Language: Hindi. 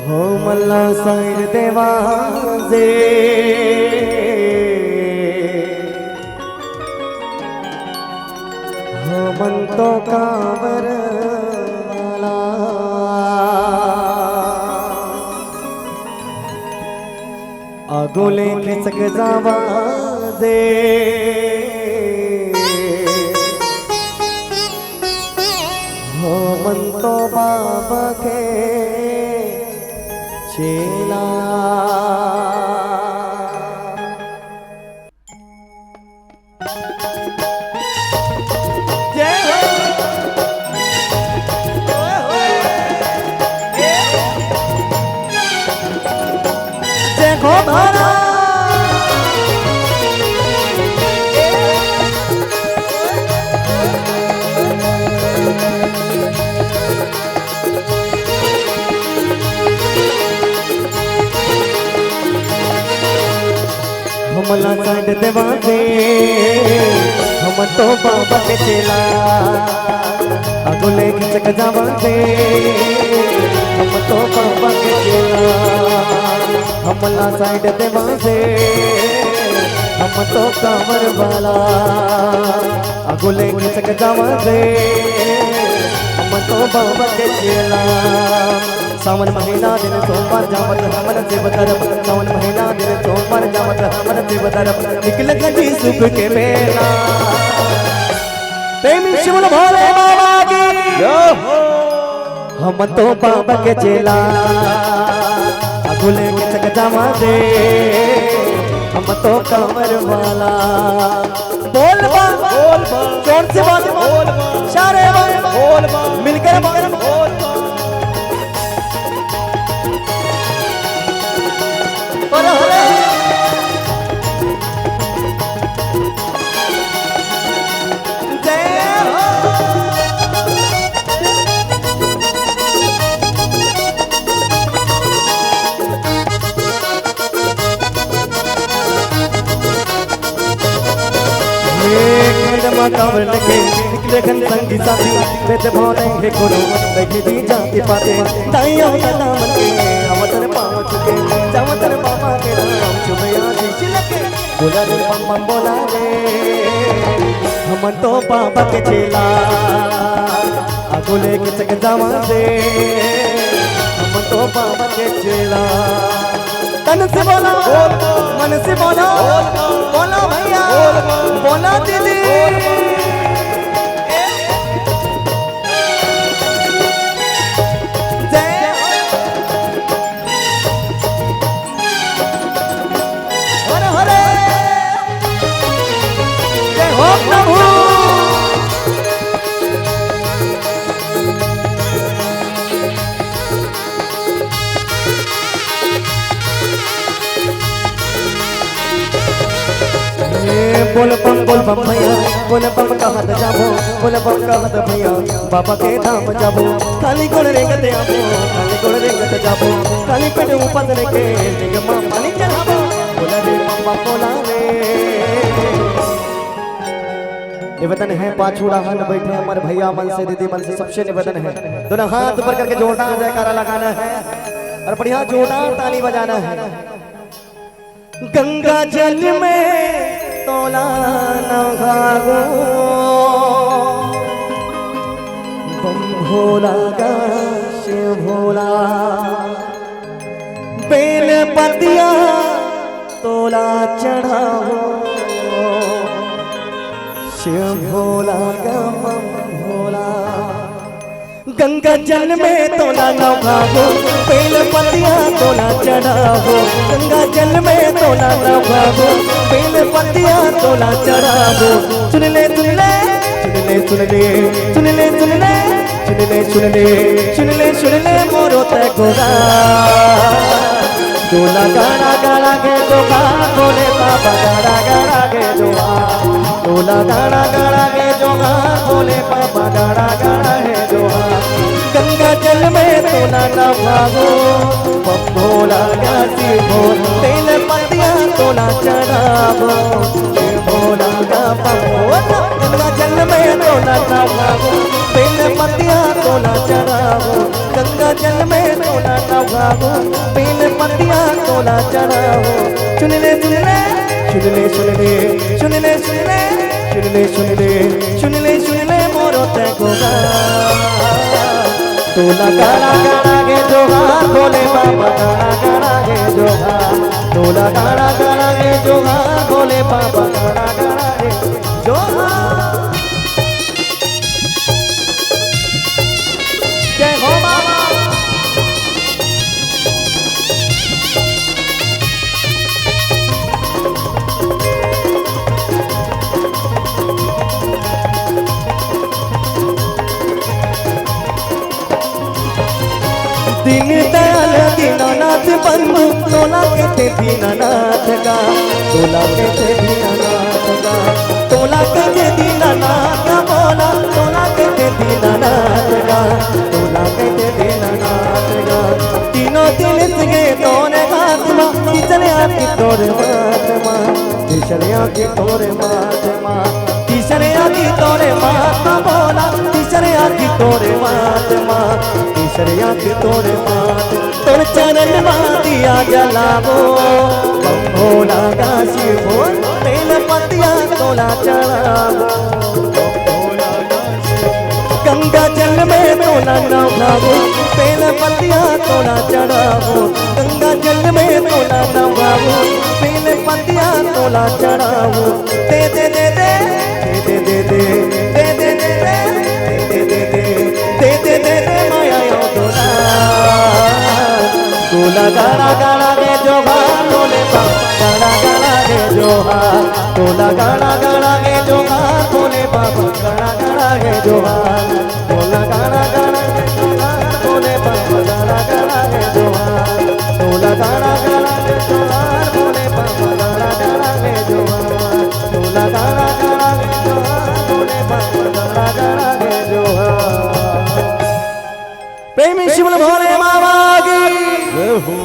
हो मल्ला साईड देवाजे हो मन तो कांवर वाला आगोले खिसक जावा दे हो मन तो बाबा के चेला हमला साइड देवाजे हम तो बाबा के चेला अगले खिसक जावाजे हम तो बाबा के चेला हमला साइड देवाजे हम तो कांवर वाला अगले खिसक जावाजे हम तो बाबा के चेला सावन महीना दिन सोमवार जामत हमन से बतरफ सावन महीना दिन सोमवार जामत हमन से बतरफ निकल गई सुख के मेला प्रेमी शिव भोले बाबा की हम तो बाबा के चेला अगुले के चक जावा दे हम तो कांवर वाला बोल बोल जोर से बोल सारे बोल मिलकर बोल कांवर लेके निकले घन संगी साथी वेद भावने कोनो देखे दी जाति पाते दाइया नाम के अवतन पाव चुके जावतन बाबा के नाम चुमया शीश लगे बोला रे बम बम बोला रे हम तो बाबा के चेला अगोले के चक जावा दे हम तो बाबा के चेला तन से बोला मन से बोला बोला भैया बोला दीदी बोल बम भैया बोल बम कहत जाबो बोल बम कहत भैया बाबा के धाम जाबो काली गोड़ रेंगते आबो काली गोड़ रेंगते जाबो काली पेट ऊपर के निगमा पानी चढ़ाबो बोला रे बाबा बोला रे निवेदन है पाछूड़ा हन बैठे हमारे भैया मन से दीदी मन से सबसे निवेदन है दोनों हाथ ऊपर करके जोरदार जयकारा लगाना है और बढ़िया जोरदार ताली बजाना है गंगा जल में तोला न भागो बम भोला गा शिव भोला बेल पतिया तोला चढ़ाओ शिव भोला गा भोला गंगा जल में तोला न भागो बेल पतिया तोला चढ़ाओ गंगा जल में तोला न भागो बेल पतिया तोला चढ़ाओ सुन ले सुन ले सुन ले सुन ले सुन ले सुन ले सुन ले सुन ले सुन ले मोरो ते गोरा तोला गाना गाना के जोगा बोले बाबा गाना गाना के जोगा तोला गाना गाना के जोगा बोले बाबा गाना गाना है जोगा गंगा जल में तोला न भागो बम भोला गासी भोल तेल पतिया तोला चढ़ावो भोला का बम भोला गंगा जल में तोला न भागो तेल पतिया तोला चढ़ावो गंगा जल में तोला नहावो बेल पतिया तोला चढ़ावो सुन ले सुन ले सुन ले सुन ले सुन ले सुन ले सुन ले सुन ले सुन ले सुन ले मोरो ते गोगा तोला गाना गाना गे जोहार भोले बाबा गाना गाना गे जोहार तोला गाना गाना गे जोहार भोले बाबा गाना गाना गे जोहार जय हो बाबा दीन दयाल दीनानाथ बंधु तोला कहते दीनानाथ का तोला कहते दीनानाथ का तोला कहते दीनानाथ का बोला तोला कहते दीनानाथ का तोला कहते दीनानाथ का तीनों दिल से तोरे आत्मा किसने आकी तोरे महात्मा किसने आकी तोरे महात्मा किसने आकी तोरे महात्मा बोला किसने आकी तोरे महात्मा किसने आकी तोरे महात्मा तोर चरण दिया जलावो बम भोला का शिवो तेल पतिया तोला चढ़ावो गंगा जल में तोला नहावो बेल पतिया तोला चढ़ावो गंगा जल में तोला नहावो बेल पतिया तोला चढ़ावो दे दे दे दे दे दे दे दे दे दे दे दे दे दे दे माया यो तोला तोला गाना गाना गे जोहार भोले बाबा गाना गाना गे जोहार तोला गाना गाना गे जोहार भोले बाबा गाना गाना गे जोहार तोला गाना गाना गे जोहार भोले बाबा गाना गाना गे जोहार तोला गाना गाना गे जोहार भोले बाबा गाना गाना गे जोहार तोला गाना गाना गे जोहार भोले बाबा गाना गाना गे जोहार प्रेमी शिव भोले बाबा की जय हो।